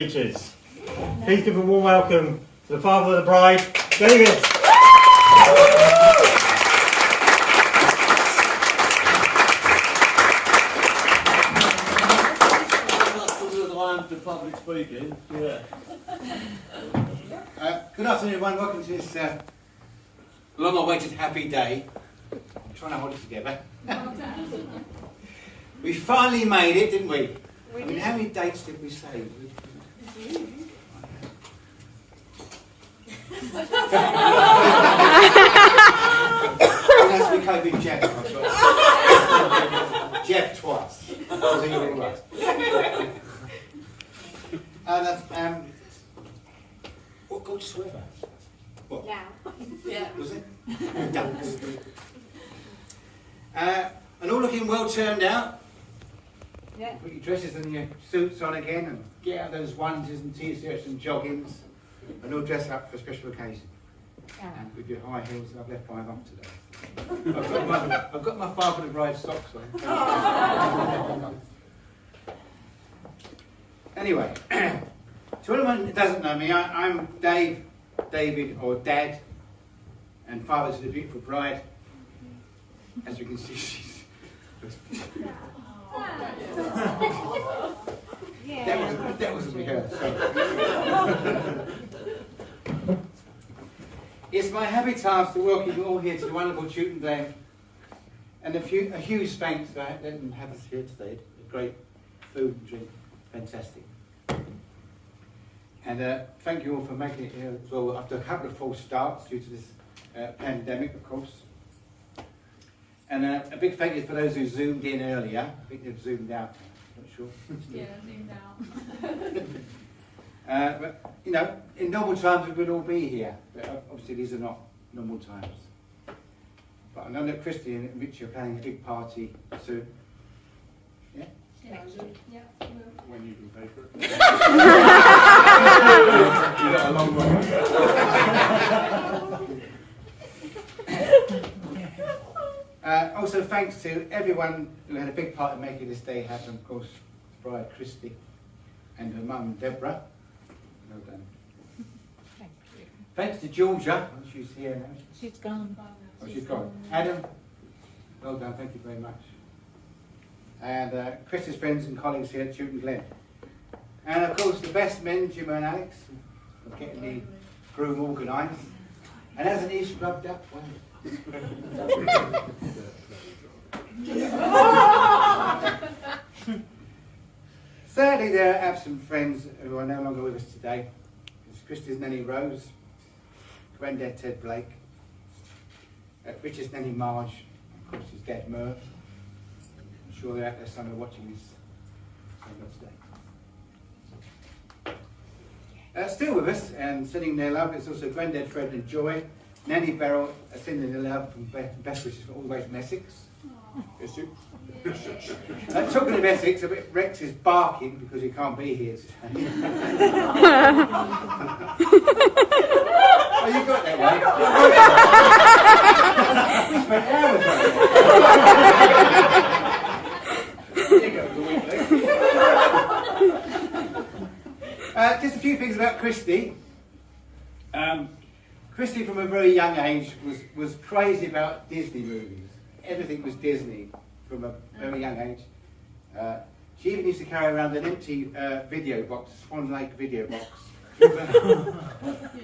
Please give a warm welcome to the father of the bride, David. The public speaking. Yeah. Good afternoon, everyone. Welcome to this long-awaited happy day. I'm trying to hold it together. We finally made it, didn't we? I mean, how many dates did we say? That's the COVID jab. Jab twice. That's, what gorgeous weather? What? Now. Yeah. Was it? And all looking well turned out. Yeah. Put your dresses and your suits on again and get out those onesies and t-shirts and joggings and all dress up for a special occasion. And with your high heels, I've left mine off today. I've got my father the bride socks on. Anyway, to anyone who doesn't know me, I'm David, or Dad, and father to the beautiful bride. As you can see, she's... That wasn't rehearsed. It's my happy task to welcome you all here to the wonderful Chewton Glen, and a huge thanks for letting them have us here today. Great food and drink, fantastic. And thank you all for making it here as well after a couple of false starts due to this pandemic, of course. And a big thank you for those who zoomed in earlier. I think they've zoomed out. I'm not sure. Yeah, zoomed out. But you know, in normal times we would all be here. But obviously these are not normal times. But I know that Christy and Richie are planning a big party soon. Yeah? Yeah. When you can pay for it. You got a long way. Also thanks to everyone who had a big part in making this day happen, of course, the bride Christy and her mum Deborah. Well done. Thank you. Thanks to Georgia, she's here now. She's gone. Oh, she's gone. Adam, well done, thank you very much. And Chris's friends and colleagues here at Chewton Glen. And of course the best men, Jim and Alex, for getting the groom organised. And hasn't he scrubbed up well? Thirdly, there are absent friends who are no longer with us today. It's Christy's nanny Rose, Granddad Ted Blake, Richard's nanny Marge, of course his dad Merv. I'm sure they're out there somewhere watching this today. Still with us and sending their love, it's also Granddad Fred and Joy, Nanny Beryl sending their love from best wishes for all the way from Essex. Yes, you. Talking of Essex, Rex is barking because he can't be here today. Oh, you got that one. We spent hours on it. Just a few things about Christy. Christy, from a very young age, was crazy about Disney movies. Everything was Disney from a very young age. She even used to carry around an empty video box, a Swan Lake video box.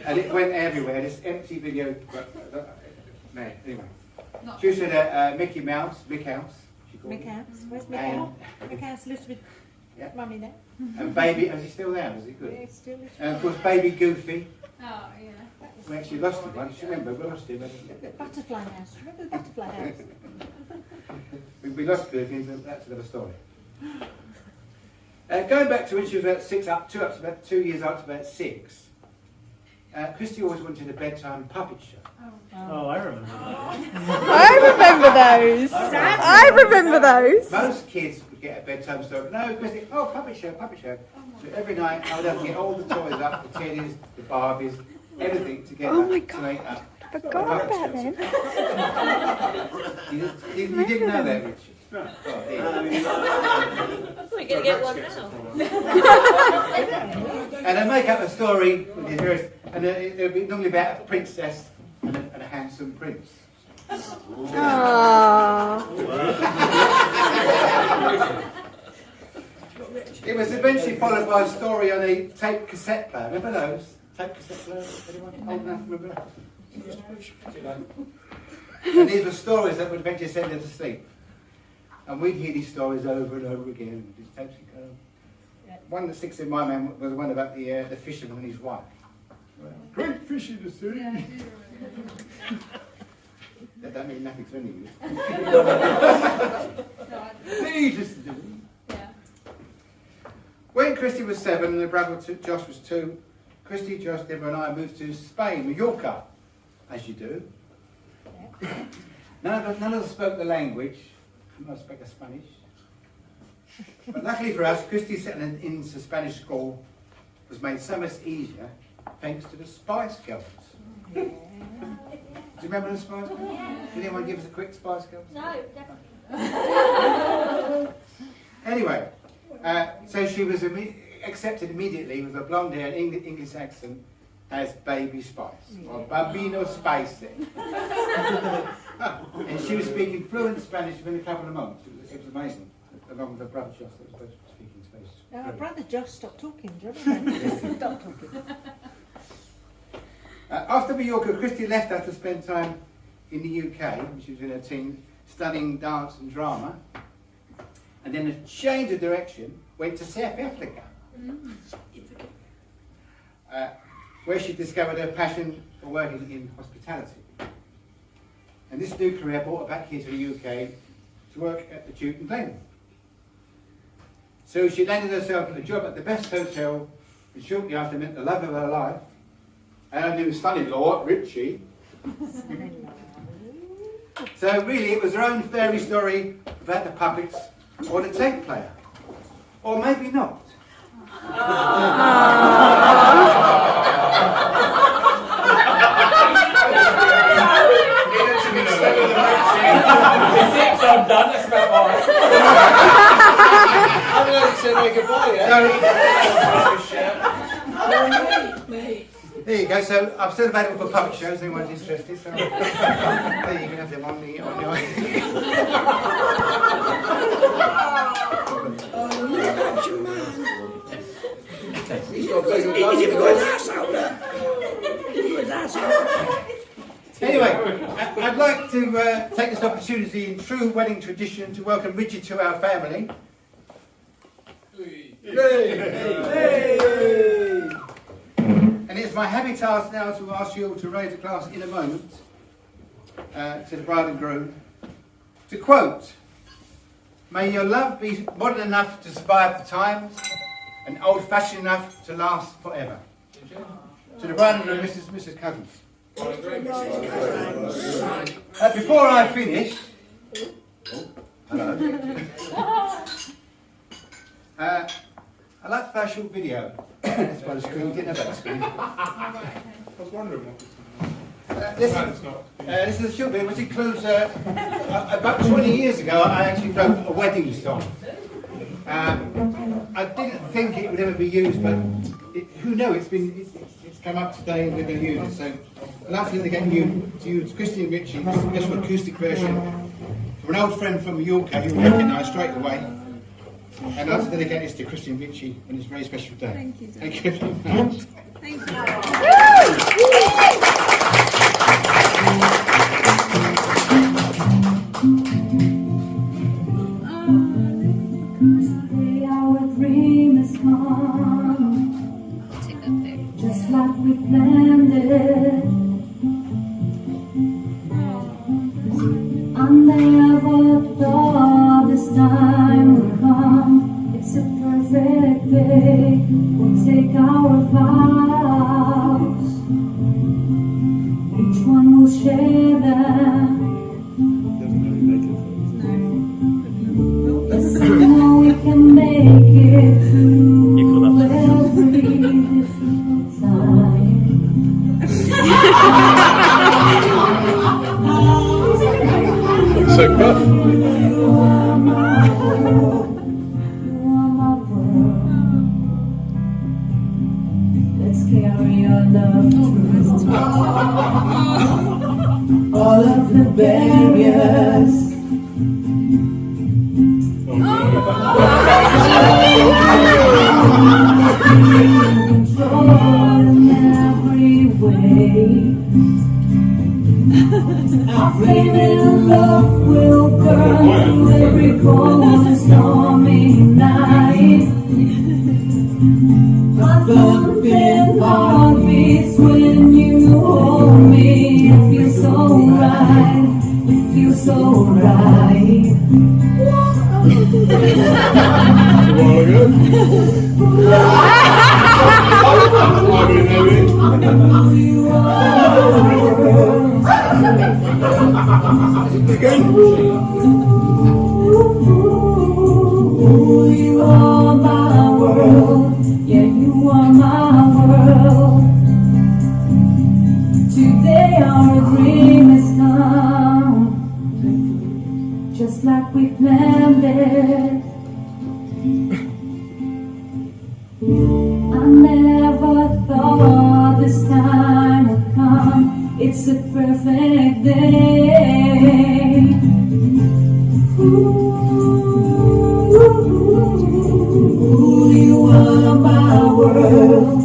And it went everywhere, this empty video box. No, anyway. She also had Mickey Mouse, Mick House. Mick House, where's Mick House? Mick House lives with Mummy now. And Baby, is he still there? Is he good? Yeah, still lives. And of course, Baby Goofy. Oh, yeah. We actually lost him once. You remember, we lost him. The Butterfly House. Remember the Butterfly House? We lost Goofy, but that's another story. Going back to when she was about 2 years old to about 6, Christy always wanted a bedtime puppet show. Oh, I remember that. I remember those. I remember those. Most kids would get a bedtime story. No, Christy, oh, puppet show, puppet show. So every night I would have to get all the toys up, the teddies, the Barbies, everything together to make up Forgot about them. You didn't know that, Richard? No. Oh, dear. We're gonna get one now. And I make up a story with the heroes, and it'll be normally about a princess and a handsome prince. It was eventually followed by a story on a tape cassette player. Remember those? Tape cassette players? Anyone old enough to remember? And these were stories that would eventually send them to sleep. And we'd hear these stories over and over again. These tapes would go. One that sticks in my mind was the one about the fisherman and his wife. Great fish in the sea. Yeah, That don't mean nothing to any of you. no, Needless to do. yeah. When Christy was 7 and her brother Josh was 2, Christy, Josh, Deborah and I moved to Spain, Mallorca, as you do. None of us spoke the language. None of us spoke Spanish. But luckily for us, Christy settling into Spanish school was made so much easier thanks to the Spice Girls. Do you remember the Spice Girls? Did anyone give us a quick Spice Girls? No, definitely. Anyway, so she was accepted immediately with a blonde hair and English accent as Baby Spice, or Bambino Spicy. And she was speaking fluent Spanish within a couple of months. It was amazing, along with her brother Josh that was supposed to be speaking Spanish. Our brother Josh stopped talking. Do you remember? Stop talking. After Mallorca, Christy left us to spend time in the UK when she was in her teens, studying dance and drama. And then a change of direction went to South Africa, where she discovered her passion for working in hospitality. And this new career brought her back here to the UK to work at the Chewton Glen. So she landed herself a job at the best hotel, and shortly after met the love of her life, and her new son-in-law, Richie. So really it was her own fairy story about the puppets or the tape player. Or maybe not. I'm done, that's about right. I'm going to say goodbye, There you go, so I'm still available for puppet shows, anyone's interested, so there you can have them on your... Anyway, I'd like to take this opportunity in true wedding tradition to welcome Richard to our family. And it's my happy task now to ask you all to raise a glass in a moment to the bride and groom to quote, "May your love be modern enough to survive the times and old-fashioned enough to last forever." To the bride and groom, Mrs. Cousins. Before I finish, hello. I'd like to play a short video. That's why the screen didn't have that screen. I was wondering what This is a short video which includes about 20 years ago I actually wrote a wedding song. I didn't think it would ever be used, but who knows? It's come up today and we're going to use it. So I'd like to dedicate you to use Christy and Richie, this special acoustic version from an old friend from Mallorca you'll recognise straight away. And I'd like to dedicate this to Christy and Richie on this very special day. Thank you, Dad. Thank you very much. Thank Today our dream is come, just like we planned it. I never thought this time would come. It's a perfect day. We'll take our vows. carry your love through all of the barriers. Control in every way. Our flame in love will burn through every cold and stormy night. My thumping heart beats when you hold me. It feels so right. It feels so right. Ooh, you are my world. Yeah, you are my world. Today our dream has come, just like we planned it. I never thought this time would come. It's a perfect day. Ooh, you are my world.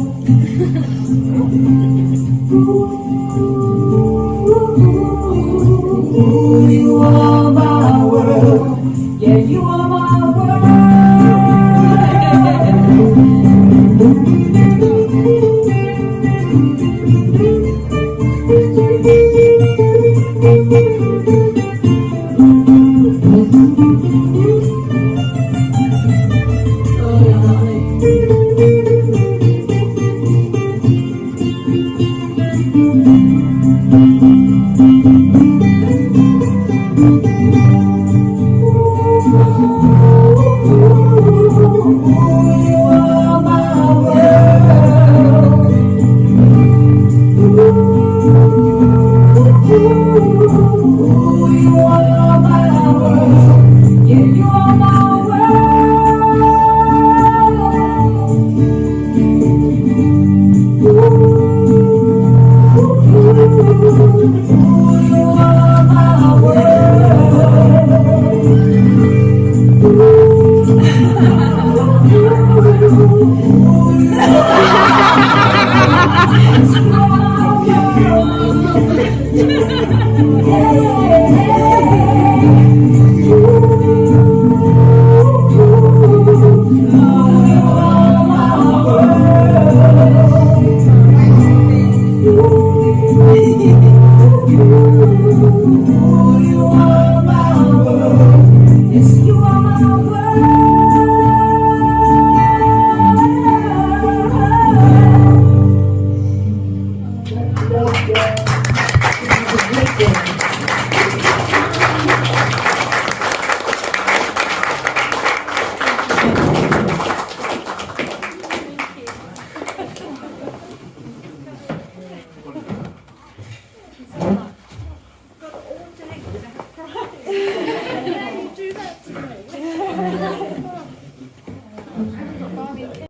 Ooh, you are my world. Yeah, you are my world. Yeah.